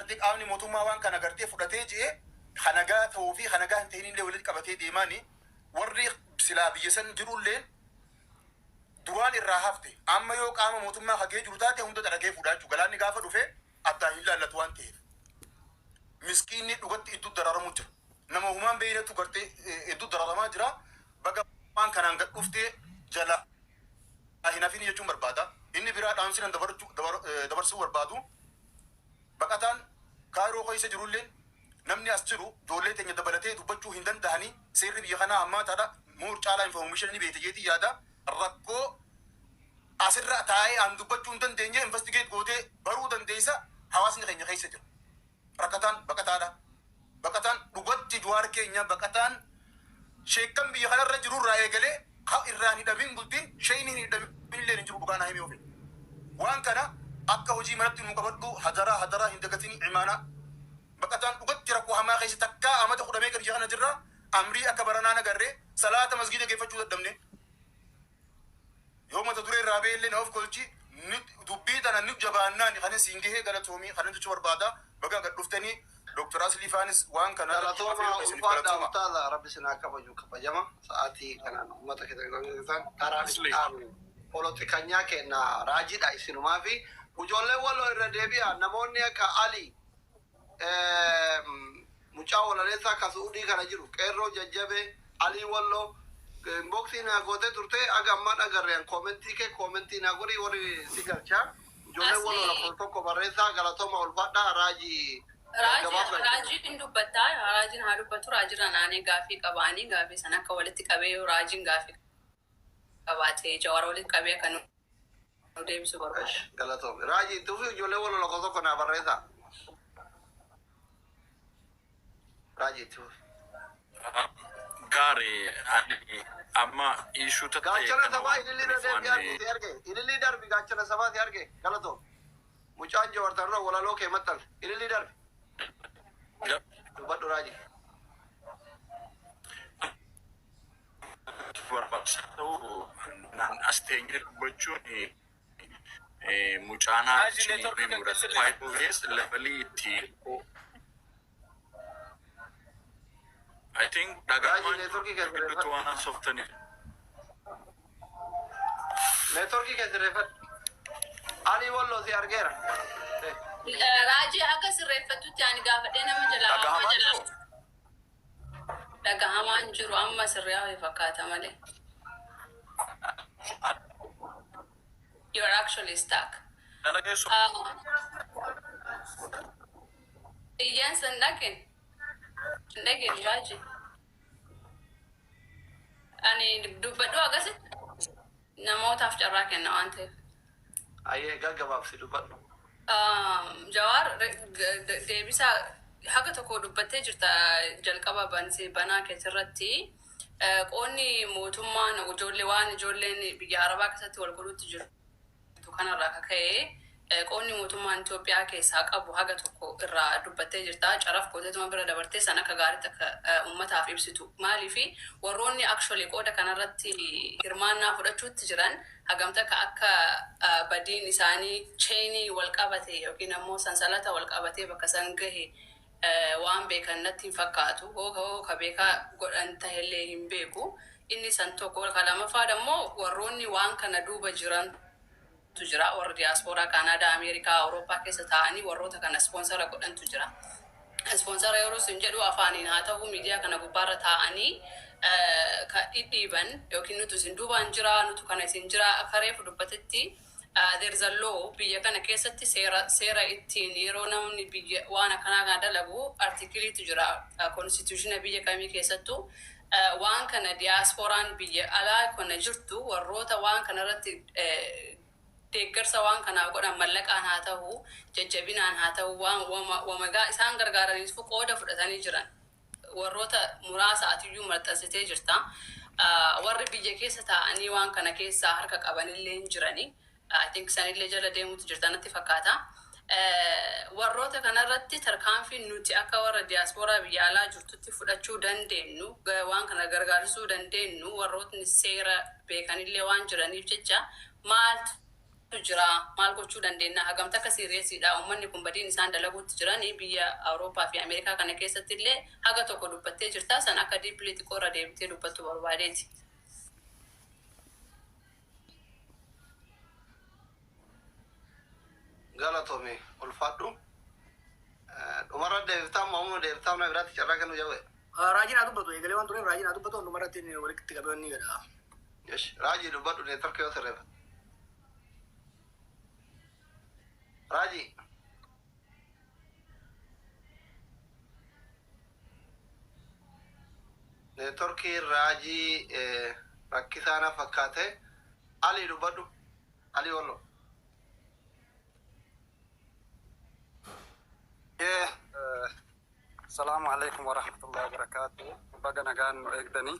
gartee qaamni mootummaa waan kana gartee fudhatee jee hanagaa ta'uu fi hanagaa hin ta'in illee walitti qabatee deemanii warri silaa biyya san jirullee duraan irraa hafte amma yoo qaama mootummaa hagee jiru taate hunda dhagee fudhachuu galaanni gaafa dhufe addaan hin laallatu waan ta'eef miskiinni dhugatti iddoo dararamu jira nama humaan beeynatu gartee iddoo dararamaa jira baga waan kanaan gad dhuftee jala hin hafin jechuun barbaada inni biraa dhaamsinan dabarsuu barbaadu baqataan kaayiroo keessa jirullee namni as jiru ijoollee teenya dabalatee dubbachuu hin danda'anii seerri biyya kanaa ammaa taadha muur caalaa information ni beekte jeetii yaada rakkoo asirra taa'ee aan dubbachuu hin dandeenye investigate gootee baruu dandeessa hawaasni keenya keessa jira rakkataan baqataadha baqataan dhugatti Jawaar keenya baqataan sheekkan biyya kanarra jirurraa eegalee ha irraan hidhamin bultiin shayniin hidhamin illee hin jiru dhugaan himee ofi waan kana akka hojii manatti nu qabadhu hadaraa hin dagatini imaana baqataan dhugatti rakkoo hamaa keessa takkaa amata kudhamee kan biyya kana jirra amrii akka baranaa nagarree salaata masgiida geeffachuu dadhabne yoo mata duree irraa beellee na of kolchi dubbii tana ni jabaannaan kan siin gahee galatoomii kan jechu barbaada baga gad dhuftanii Dr. Asli Fanis waan kana galatooma rabbi sinaa kabaju kabajama sa'aatii kanaan uummata keessan karaan polotikanyaa kenna raajiidha isinumaa fi ijoollee walloo irra deebi'a namoonni akka Ali mucaa walaleessaa akka Suddii kana jiru qeerroo jajjabe Ali walloo boxing na goote turte aga amman agarreen commentii na gori wori sigarcha ijoollee walloo la tokko barreessaa galatooma ulfaadha Raajii hin dubbataa raajiin haa dubbatu raajiraan aanee gaafii qabaanii gaafii sana akka walitti qabee raajiin gaafii qabaatee Jawaar walitti qabee kan nu deebisu barbaada. Galatoom raajii tufi ijoollee wal lokko tokko na barreessa. Raajii tufi. Gaarii ani amma ishuu tattee gaachana sabaa ililii darbi gaachana sabaa si arge galatoom mucaan Jawaar tarra walaloo kee maxxan ililii darbi. Dubbadhu raajii. Nan asteenye dubbachuun mucaanaa cimurri murasa faayidoos levelii itti I think dhagamaan gidduutu waan haasoftanif. Neetworkii keessirreeffadhu. Ali walloo si argeera. Raajii akka sirreeffatutti ani gaafadhee nama jalaa dhagahamaan jiru amma sirriyaa fakkaata malee. You're actually stuck. Yes, and again, Raji. Ani dubbadhu agasi namoota afjarraa kenna waan ta'eef. Ayyee gaggabaabsi dubbadhu. Jawaar deebisaa haga tokko dubbattee jirta jalqaba banaa keessirratti qoonni mootummaan ijoolleen biyya Arabaa keessatti wal godhutti jirtu kanarraa akka ka'e qoonni mootummaan Itoophiyaa keessaa qabu haga tokko irraa dubbattee jirta caraf gooteetuma bira dabartee san akka gaariitti akka uummataaf ibsitu maaliifi warroonni actually qooda kanarratti hirmaannaa fudhachuutti jiran hagamta akka badiin isaanii cheenii wal qabate yookiin ammoo sansalata wal qabatee bakka san gahe waan beekan natti hin fakkaatu ka beekaa godhan tahillee hin beeku inni san tokko kalamaffaa ammoo warroonni waan kana duuba jiran tu jira warra diaspora Kanaadaa Ameerikaa Awurooppaa keessa taa'anii warroota kana sponsora godhantu jira sponsora yeroo sin jedhu afaaniin haa ta'u miidiyaa kana gubbaarra taa'anii ka dhidhiiban yookiin nutu sin duubaan jira nutu kana isin jira akka reefu dubbatetti there is a law biyya kana keessatti seera ittiin yeroo namni biyya waan akkanaa kana dalagu artikiliitu jira constitutiona biyya kamii keessattu waan kana diasporaan biyya alaa kana jirtu warroota waan kanarratti deeggarsa waan kanaa godhan mallaqaan haa ta'u jajjabinaan haa ta'u wamagaa isaan gargaaraniif qooda fudhatanii jiran warroota muraasa atiyyuu maxxansitee jirta warri biyya keessa taa'anii waan kana keessaa harka qabanillee hin jirani I think sanillee jala deemuutu jirta natti fakkaata warroota kanarratti tarkaanfiin nuti akka warra diaspora biyya alaa jirtutti fudhachuu dandeenyu waan kana gargaarsuu dandeenyu warrootni seera beekanillee waan jiraniif jecha maaltu jira maal gochuu dandeenya hagamta akka seriyeesiidha uummanni kun badiin isaan dalaguutti jiran biyya Awurooppaa fi Ameerikaa kana keessatti illee haga tokko dubbattee jirta san akka diippilii xiqqoorra deebitee dubbattu barbaadeeti. Galatoomii ulfaadhu. Dhumarra deebitaa maamuu deebitaa na biraatti carraa kennu jabe. Raajiin haa dubbatu eegalee waan tureef raajiin haa dubbatu dhumarratti walitti qabeewwan ni gadhaa. Yes, Raji dubbadhu ne tarkee yoo sirreeffa. Raji. Ne Turkii Raji rakkisaana fakkaate Ali dubbadhu. Ali wallo. Assalamu alaikum warahmatullahi wabarakatuh. Baga nagaan nu eegdanii.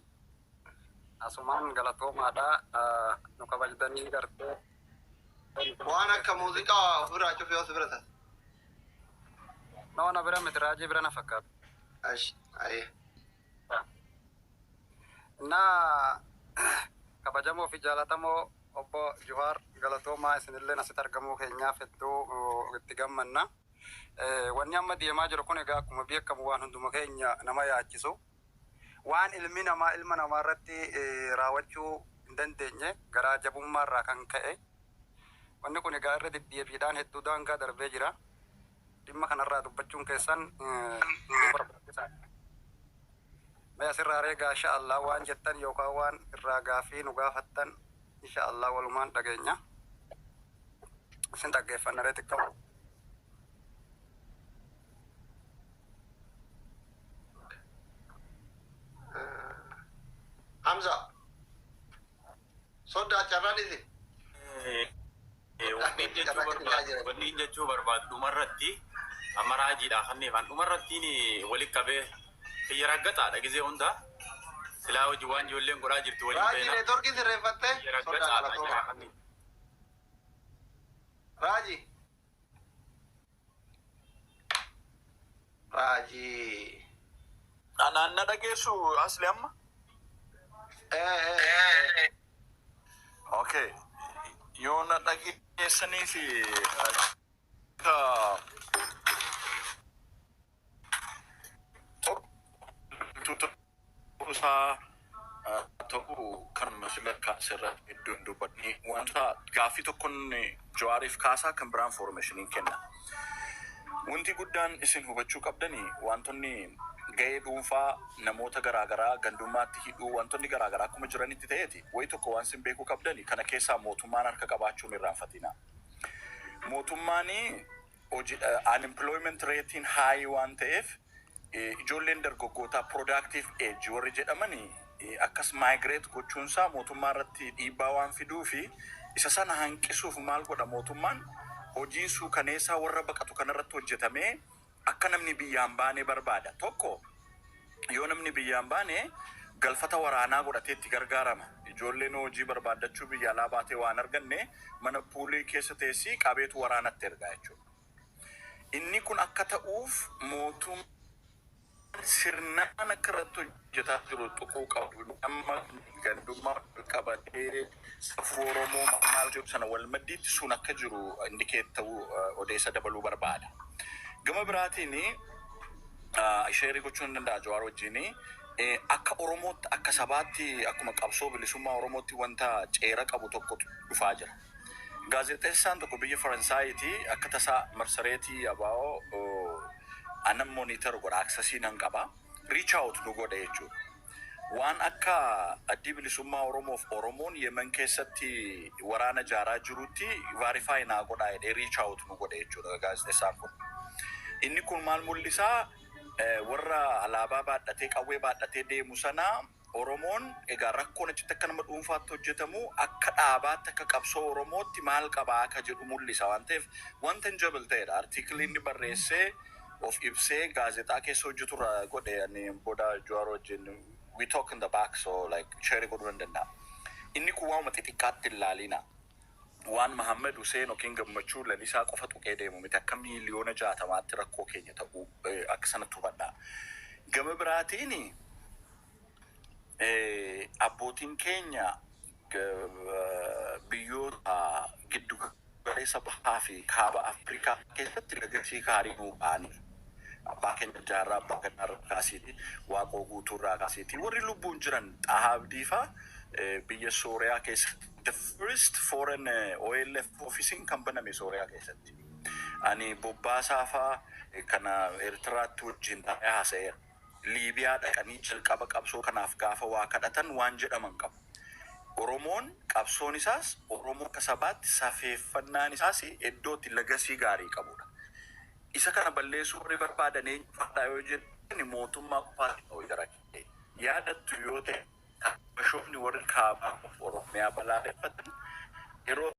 Asumaan galatoomaadha. Nu kabajdanii gartee. Waan akka muuziqaa ofirraa cufe yoo sibira taate. Nama bira miti Raajii bira na fakkaatu. Aye. Kabajamoo fi jaalatamoo obbo Jawaar galatoomaa isinillee asitti argamuu keenyaaf hedduu itti gammanna. Wanni amma deemaa jiru kun egaa akkuma beekamu waan hunduma keenya nama yaachisu. Waan ilmi namaa ilma namaa irratti raawwachuu hin dandeenye garaa jabummaa irraa kan ka'e. Wanni kun egaa irra deddeebiidhaan hedduu daangaa darbee jira. Dhimma kanarraa dubbachuun keessan barbaachisaadha. Mee asirraa reegaa insha Allah waan jettan yookaan waan irraa gaafii nu gaafattan insha Allah walumaan dhageenya. Isin dhaggeeffanna reetti qabu. Hamza. Soda carraan isi. Wanni jechuu barbaadu dhumarratti amma Raajiidha kanneen waan dhumarratti walitti qabee xiyya raggataadha gisee hunda silaa hojii waan ijoolleen godhaa jirtu waliin Raaji ne Turkii sirreeffattee soda galatooma. Raaji. Raaji. Naanna dhageessu asli amma. Okay. Yoo na dhageessanii fi ta'uu kan masilakkaa asirratti iddoon dubbadni wanta gaaffii tokkoon Jawaariif kaasaa kan biraan foormeeshiniin kenna. Wanti guddaan isin hubachuu qabdanii wantonni gahee dhuunfaa namoota garaagaraa gandummaatti hidhuu wantoonni garaagaraa akkuma jiranitti ta'eeti wayi tokko waan isin beekuu qabdanii kana keessaa mootummaan harka qabaachuun irraanfatina. Mootummaanii unemployment ratein high waan ta'eef ijoolleen dargaggootaa productive age warri jedhamanii akkas migrate gochuunsaa mootummaa irratti dhiibbaa waan fiduu fi isa sana hanqisuuf maal godha mootummaan hojii suukaneessaa warra baqatu kanarratti hojjetamee akka namni biyyaan baane barbaada. Tokko yoo namni biyyaan baane galfata waraanaa godhatee itti gargaarama. Ijoolleen hojii barbaadachuu biyya alaa baatee waan arganne mana puulii keessa teessii qabeetu waraanatti ergaa jechuudha. Inni kun akka ta'uuf mootummaan sirnaan akka irratti hojjetaa jiru tuquu qabu. Amma gandummaa qabatee safuu Oromoo maal jedhu sana wal maddiitti sun akka jiru indikeet ta'uu odeessa dabaluu barbaada. Gama biraatiin sheerii gochuun danda'a Jawaar wajjin akka Oromootti akka sabaatti akkuma qabsoo bilisummaa Oromootti wanta ceera qabu tokko dhufaa jira. Gaazexeessaan tokko biyya Faransaayiti akka tasaa marsareetii abaa'oo anan monitor godha aksasii nan qaba. Reach out nu godha jechuudha. Waan akka addi bilisummaa Oromoof Oromoon Yemen keessatti waraana jaaraa jirutti verify naa godha jedhee reach out nu godha jechuudha gaazexeessaan kun. Inni kun maal mul'isaa warra alaabaa baadhatee qawwee baadhatee deemu sana Oromoon egaa rakkoon achitti akka nama dhuunfaatti hojjetamu akka dhaabaatti akka qabsoo Oromootti maal qabaa akka jedhu mul'isa waan ta'eef wanta hin jabal ta'edha. Artiikilii inni barreessee of ibsee gaazexaa keessa hojjeturra godhe ani booda Jawaar wajjin we talk in the back so like share godhuu danda'a. Inni kun waanuma xixiqqaatti ilaalina. Waan Muhammad Hussein yookiin gammachuu lalisaa qofa tuqee deemu miti akka miiliyoona 60 rakkoo keenya ta'uu akka sanatti hubadha. Gama biraatiin abbootiin keenya biyyoota giddu galeessa bahaa fi kaaba Afrikaa keessatti legacy gaarii nuu ba'anii. Abbaa keenya jaarraa abbaa kanarraa kaasiiti waaqoo guutuurraa kaasiiti warri lubbuun jiran Xahaa Abdiifaa biyya Sooriyaa keessatti the first foreign OLF office kan baname Sooriyaa keessatti. Ani Bobbaasaa faa kana Eertiraatti wajjin taa'ee haasa'eera. Liibiyaa dhaqanii jalqaba qabsoo kanaaf gaafa waa kadhatan waan jedhaman qabu. Oromoon qabsoon isaas Oromoo akka sabaatti safeeffannaan isaas iddootti legacy gaarii qabudha. Isa kana balleessuu warri barbaadan eenyufaadhaa yoo jedhani mootummaa qofaatti ta'uu jira. Yaadattu yoo ta'e bashoofni warri kaabaa Oromiyaa balaaleffatan yeroo